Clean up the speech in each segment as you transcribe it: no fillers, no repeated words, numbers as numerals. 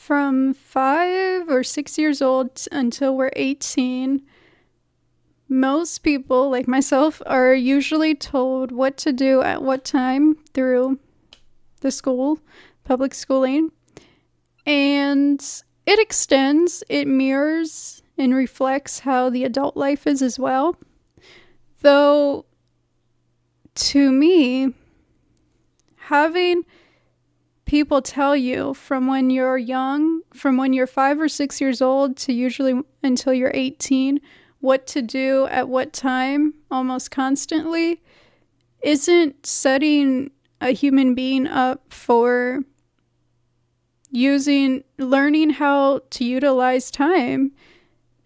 from 5 or 6 years old until we're 18, most people, like myself, are usually told what to do at what time through the school, public schooling. And it extends, it mirrors and reflects how the adult life is as well. Though, to me, having people tell you from when you're young, from when you're 5 or 6 years old to usually until you're 18, what to do at what time almost constantly, isn't setting a human being up for learning how to utilize time,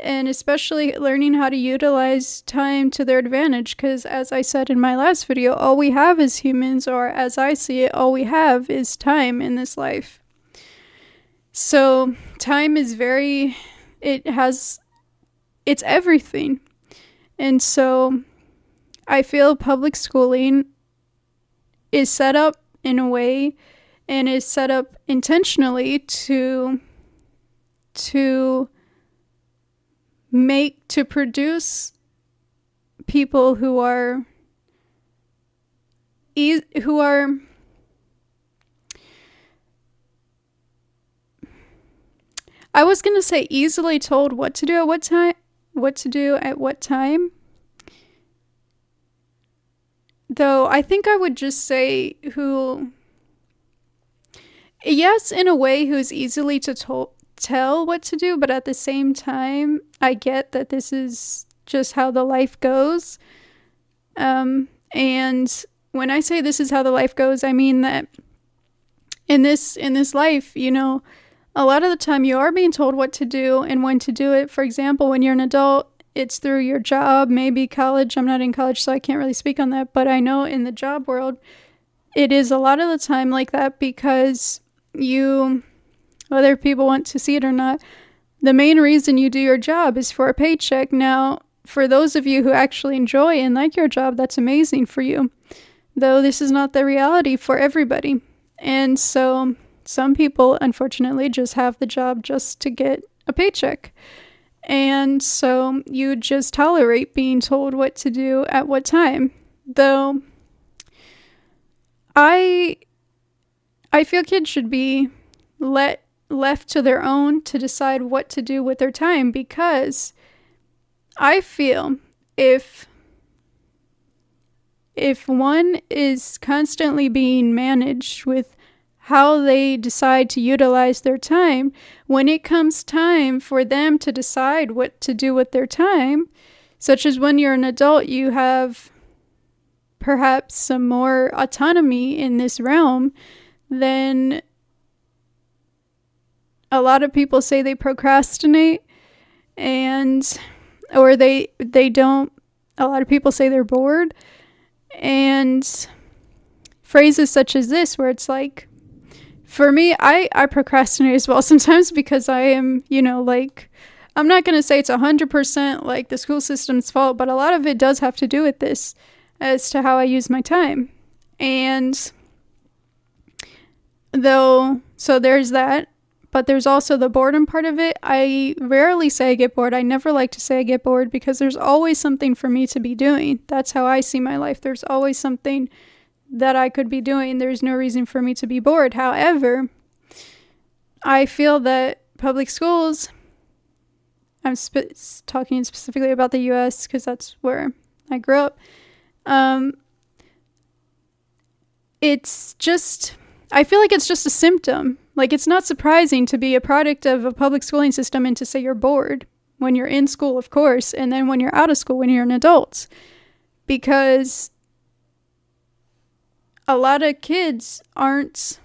and especially learning how to utilize time to their advantage. Because as I said in my last video, all we have as humans, or as I see it, all we have is time in this life. So time is it's everything. And so I feel public schooling is set up in a way, and is set up intentionally to produce people who are I was going to say easily told what to do at what time. Though I think I would just say yes, in a way, who's easily to tell what to do, but at the same time, I get that this is just how the life goes. And when I say this is how the life goes, I mean that in this life, a lot of the time you are being told what to do and when to do it. For example, when you're an adult, it's through your job, maybe college. I'm not in college, so I can't really speak on that. But I know in the job world, it is a lot of the time like that, because whether people want to see it or not, the main reason you do your job is for a paycheck. Now, for those of you who actually enjoy and like your job, that's amazing for you. Though this is not the reality for everybody. And so some people, unfortunately, just have the job just to get a paycheck. And so you just tolerate being told what to do at what time. Though I feel kids should be left to their own to decide what to do with their time, because I feel if one is constantly being managed with how they decide to utilize their time, when it comes time for them to decide what to do with their time, such as when you're an adult, you have perhaps some more autonomy in this realm, then a lot of people say they procrastinate, or they don't. A lot of people say they're bored, and phrases such as this, where it's like, for me, I procrastinate as well sometimes, because I am, I'm not going to say it's 100% like the school system's fault, but a lot of it does have to do with this as to how I use my time. And so there's that, but there's also the boredom part of it. I rarely say I get bored. I never like to say I get bored, because there's always something for me to be doing. That's how I see my life. There's always something that I could be doing. There's no reason for me to be bored. However, I feel that public schools, I'm talking specifically about the U.S. because that's where I grew up. It's just, I feel like it's just a symptom. Like, it's not surprising to be a product of a public schooling system and to say you're bored when you're in school, of course, and then when you're out of school, when you're an adult. Because a lot of kids aren't,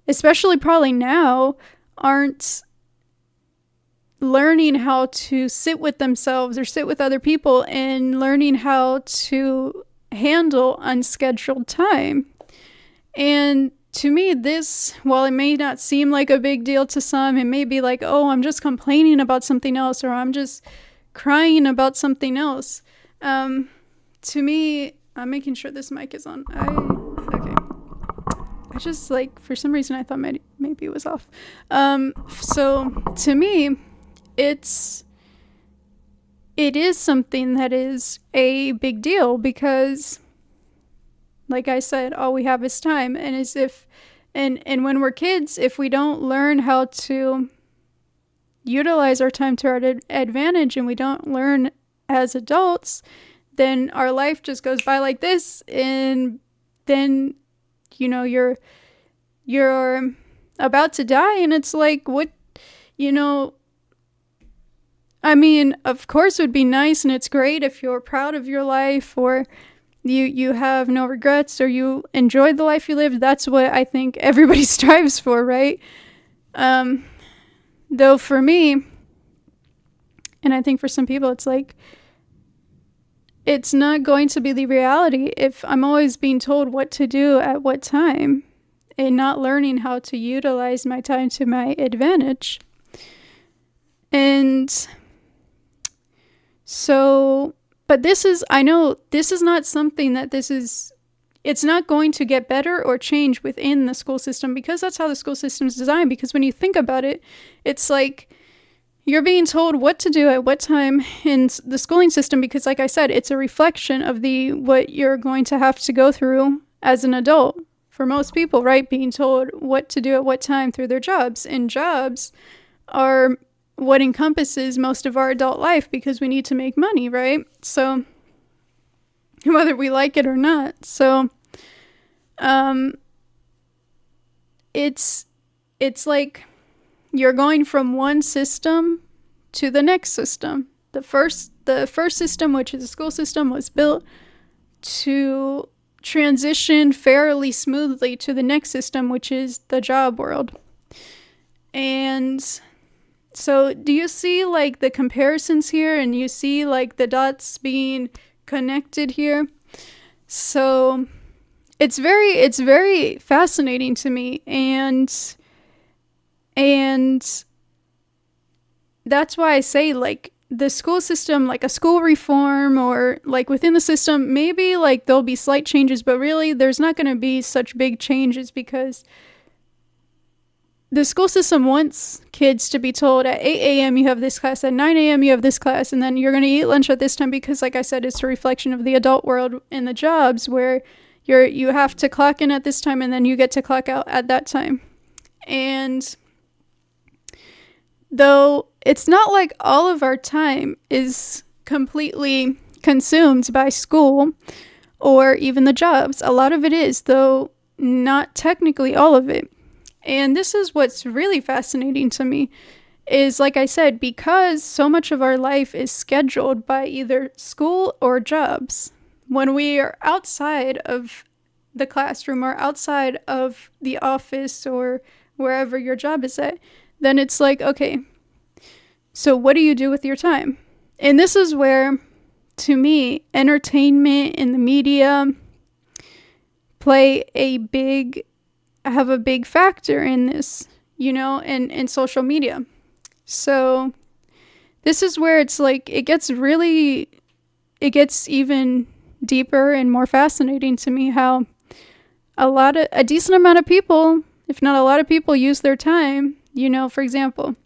especially probably now, aren't learning how to sit with themselves or sit with other people, and learning how to handle unscheduled time. And to me, this, while it may not seem like a big deal to some, it may be like, oh, I'm just complaining about something else, or I'm just crying about something else. To me, I'm making sure this mic is on. Okay. I just like, for some reason I thought maybe it was off. So to me, it is something that is a big deal because, like I said, all we have is time. And and when we're kids, if we don't learn how to utilize our time to our advantage and we don't learn as adults, then our life just goes by like this. And then, you're about to die, and it's like, what, I mean, of course it would be nice and it's great if you're proud of your life, or you have no regrets, or you enjoyed the life you lived. That's what I think everybody strives for, right? Though for me, and I think for some people, it's like, it's not going to be the reality if I'm always being told what to do at what time and not learning how to utilize my time to my advantage. And so, but I know this is not something that it's not going to get better or change within the school system, because that's how the school system is designed. Because when you think about it, it's like you're being told what to do at what time in the schooling system, because like I said, it's a reflection of what you're going to have to go through as an adult for most people, right? Being told what to do at what time through their jobs. And jobs are what encompasses most of our adult life because we need to make money, right? So whether we like it or not. So it's like you're going from one system to the next system. The first system, which is the school system, was built to transition fairly smoothly to the next system, which is the job world. And so do you see like the comparisons here, and you see like the dots being connected here? So it's very fascinating to me, and that's why I say, like, the school system, like a school reform, or like within the system, maybe like there'll be slight changes, but really there's not going to be such big changes, because the school system wants kids to be told at 8 a.m. you have this class, at 9 a.m. you have this class, and then you're going to eat lunch at this time, because like I said, it's a reflection of the adult world and the jobs where you have to clock in at this time and then you get to clock out at that time. And though it's not like all of our time is completely consumed by school or even the jobs, a lot of it is, though not technically all of it. And this is what's really fascinating to me, is, like I said, because so much of our life is scheduled by either school or jobs. When we are outside of the classroom or outside of the office or wherever your job is at, then it's like, okay, so what do you do with your time? And this is where, to me, entertainment and the media have a big factor in this, and social media. So this is where it's like, it gets even deeper and more fascinating to me how a decent amount of people, if not a lot of people, use their time, for example,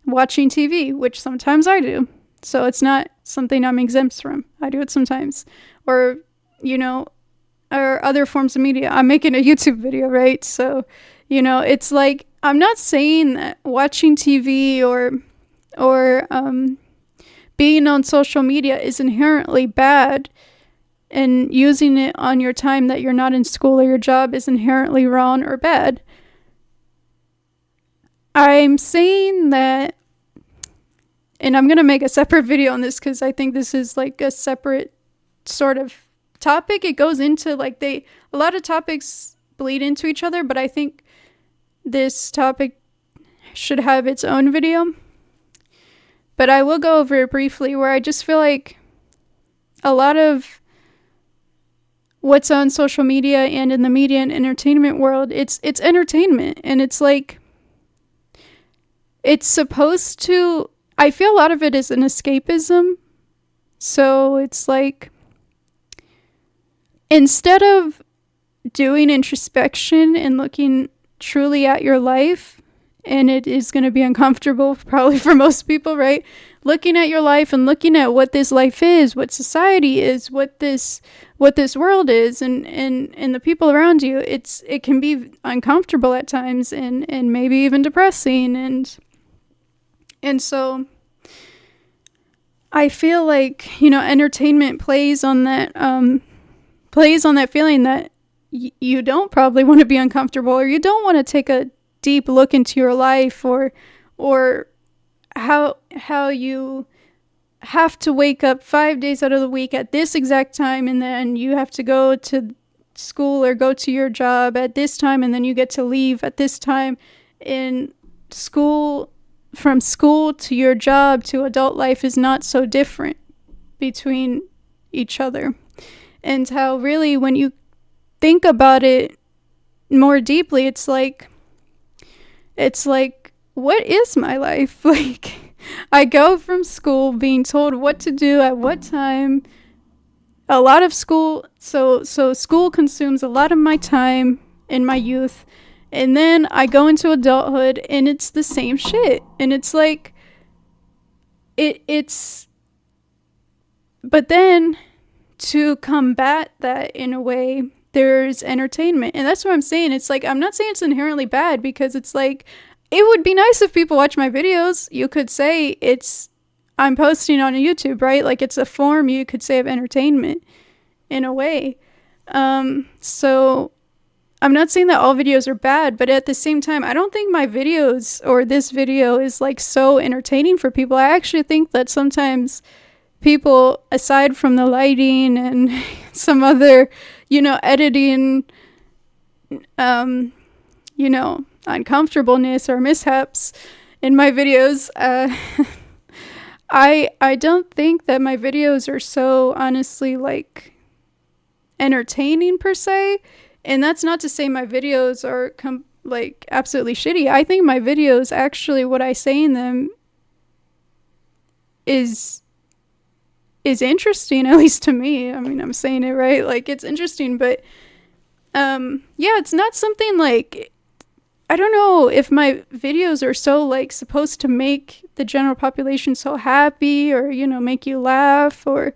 watching TV, which sometimes I do. So it's not something I'm exempt from. I do it sometimes. Or, or other forms of media. I'm making a YouTube video, right? So, it's like, I'm not saying that watching TV or being on social media is inherently bad, and using it on your time that you're not in school or your job is inherently wrong or bad. I'm saying that, and I'm going to make a separate video on this because I think this is like a separate sort of topic. It goes into like a lot of topics bleed into each other, but I think this topic should have its own video. But I will go over it briefly, where I just feel like a lot of what's on social media and in the media and entertainment world, it's entertainment, and it's like, it's supposed to, I feel a lot of it is an escapism. So it's like, instead of doing introspection and looking truly at your life, and it is going to be uncomfortable probably for most people, right? Looking at your life and looking at what this life is, what society is, what this world is, and the people around you, it can be uncomfortable at times, and maybe even depressing, and so I feel like, entertainment plays on that feeling that you don't probably want to be uncomfortable, or you don't want to take a deep look into your life, or how you have to wake up 5 days out of the week at this exact time, and then you have to go to school or go to your job at this time, and then you get to leave at this time. In school, from school to your job to adult life is not so different between each other. And how really, when you think about it more deeply, it's like, what is my life? Like, I go from school being told what to do at what time. A lot of school, so school consumes a lot of my time in my youth. And then I go into adulthood and it's the same shit. And it's like, but then to combat that in a way, there's entertainment. And that's what I'm saying. It's like, I'm not saying it's inherently bad, because it's like, it would be nice if people watch my videos. You could say I'm posting on YouTube, right? Like, it's a form, you could say, of entertainment in a way. So I'm not saying that all videos are bad, but at the same time, I don't think my videos or this video is like so entertaining for people. I actually think that sometimes people, aside from the lighting and some other, editing, uncomfortableness or mishaps in my videos, I don't think that my videos are so honestly like entertaining per se. And that's not to say my videos are like absolutely shitty. I think my videos, actually, what I say in them is interesting, at least to me. I mean, I'm saying it right. Like, it's interesting, but yeah, it's not something like, I don't know if my videos are so like supposed to make the general population so happy, or, make you laugh, or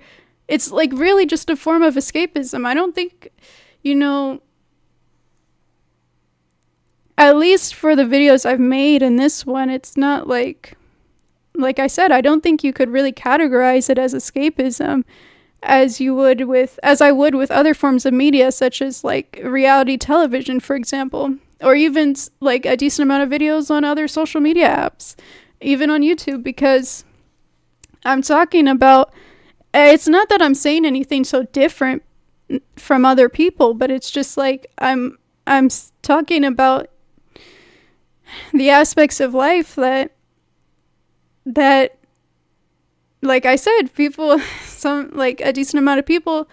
it's like really just a form of escapism. I don't think, at least for the videos I've made in this one, it's not like I said, I don't think you could really categorize it as escapism as I would with other forms of media, such as like reality television, for example, or even like a decent amount of videos on other social media apps, even on YouTube, because I'm talking about, it's not that I'm saying anything so different from other people, but it's just like I'm talking about the aspects of life that like I said, people, a decent amount of people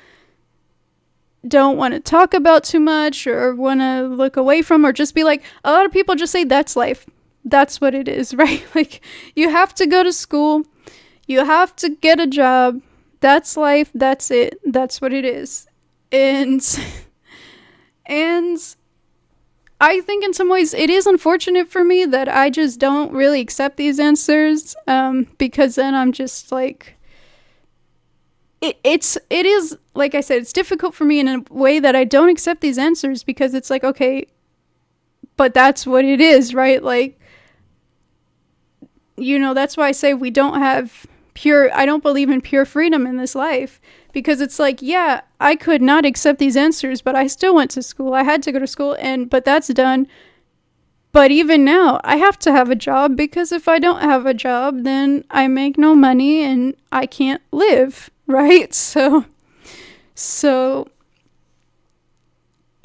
don't want to talk about too much, or want to look away from, or just be like, a lot of people just say that's life. That's what it is, right? Like, you have to go to school, you have to get a job, that's life, that's it, that's what it is. And I think in some ways it is unfortunate for me that I just don't really accept these answers, because then I'm just like, it is, like I said, it's difficult for me in a way that I don't accept these answers, because it's like, okay, but that's what it is, right? Like, that's why I say I don't believe in pure freedom in this life, because it's like, yeah, I could not accept these answers, but I still went to school. I had to go to school, but that's done. But even now, I have to have a job, because if I don't have a job, then I make no money and I can't live, right? So,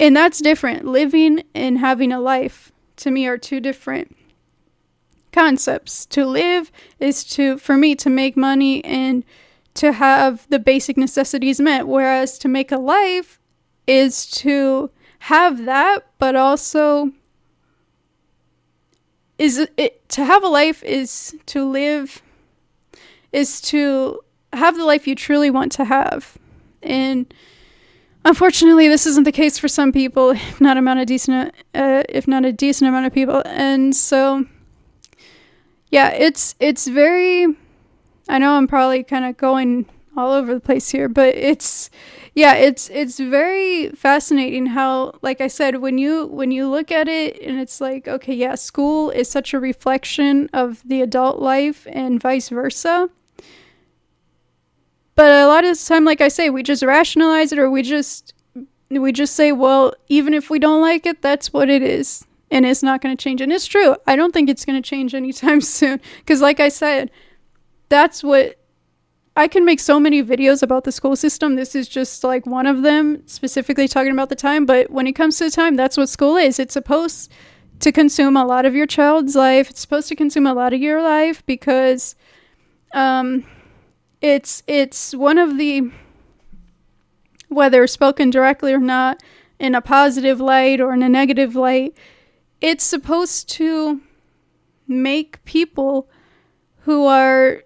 and that's different. Living and having a life, to me, are two different concepts. To live is for me, to make money and to have the basic necessities met, whereas to make a life is to have that, but also to have a life is to have the life you truly want to have. And Unfortunately, this isn't the case for some people, if not a decent amount of people. And so, yeah, it's very. I know I'm probably kind of going all over the place here, but it's very fascinating how, like I said, when you look at it and it's like, okay, yeah, school is such a reflection of the adult life and vice versa. But a lot of the time, like I say, we just rationalize it, or we just say, well, even if we don't like it, that's what it is, and it's not going to change. And it's true. I don't think it's going to change anytime soon, because like I said, that's what I can make so many videos about the school system. This is just like one of them, specifically talking about the time. But when it comes to the time, that's what school is. It's supposed to consume a lot of your child's life. It's supposed to consume a lot of your life, because it's one of the, whether spoken directly or not, in a positive light or in a negative light, it's supposed to make people who are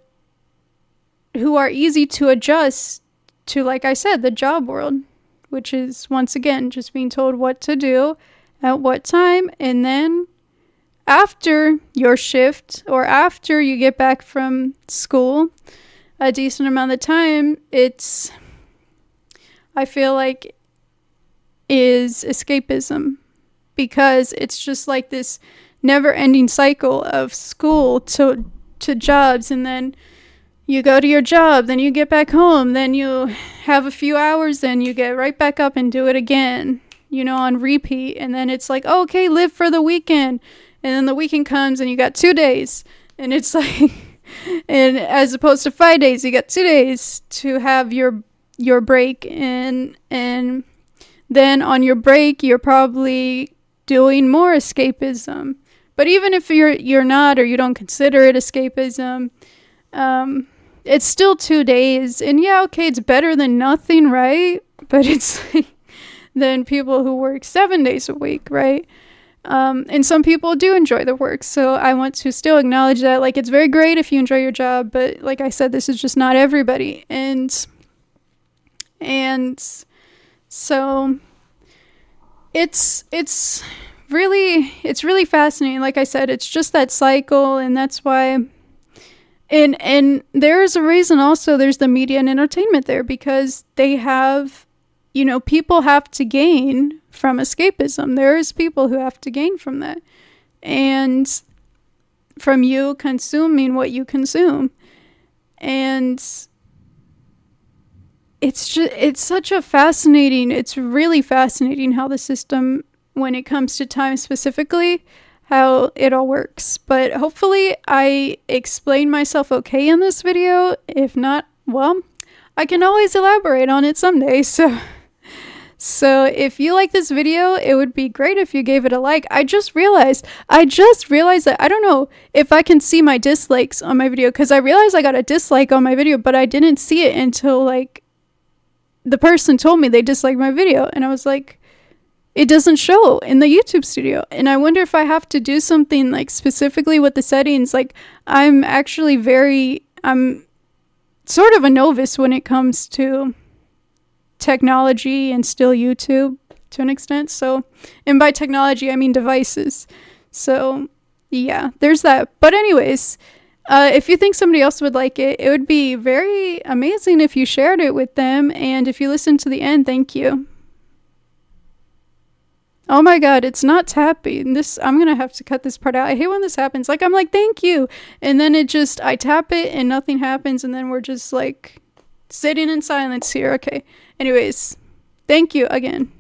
easy to adjust to, like I said, the job world, which is, once again, just being told what to do at what time. And then after your shift, or after you get back from school, a decent amount of time, I feel like, is escapism, because it's just like this never-ending cycle of school to jobs, and then you go to your job, then you get back home, then you have a few hours, then you get right back up and do it again, on repeat. And then it's like, oh, okay, live for the weekend. And then the weekend comes and you got 2 days. And it's like, and as opposed to 5 days, you got 2 days to have your break. And then on your break, you're probably doing more escapism. But even if you're not, or you don't consider it escapism, it's still 2 days. And yeah, okay, it's better than nothing, right? But it's like, than people who work 7 days a week, right? And some people do enjoy the work. So I want to still acknowledge that. Like, it's very great if you enjoy your job, but like I said, this is just not everybody. And so it's really fascinating. Like I said, it's just that cycle, and that's why. And there's a reason also there's the media and entertainment there, because they have, people have to gain from escapism. There's people who have to gain from that, and from you consuming what you consume. And it's really fascinating how the system, when it comes to time specifically, how it all works. But hopefully I explained myself okay in this video. If not, well, I can always elaborate on it someday. So if you like this video, it would be great if you gave it a like. I just realized that I don't know if I can see my dislikes on my video, because I realized I got a dislike on my video, but I didn't see it until like the person told me they disliked my video, and I was like, it doesn't show in the YouTube studio. And I wonder if I have to do something like specifically with the settings. Like, I'm sort of a novice when it comes to technology and still YouTube to an extent. So, and by technology, I mean devices. So yeah, there's that. But anyways, if you think somebody else would like it, it would be very amazing if you shared it with them. And if you listened to the end, thank you. Oh my god, it's not tapping. I'm gonna have to cut this part out. I hate when this happens. Like, I'm like, thank you, and then I tap it and nothing happens, and then we're just like sitting in silence here. Okay. Anyways, thank you again.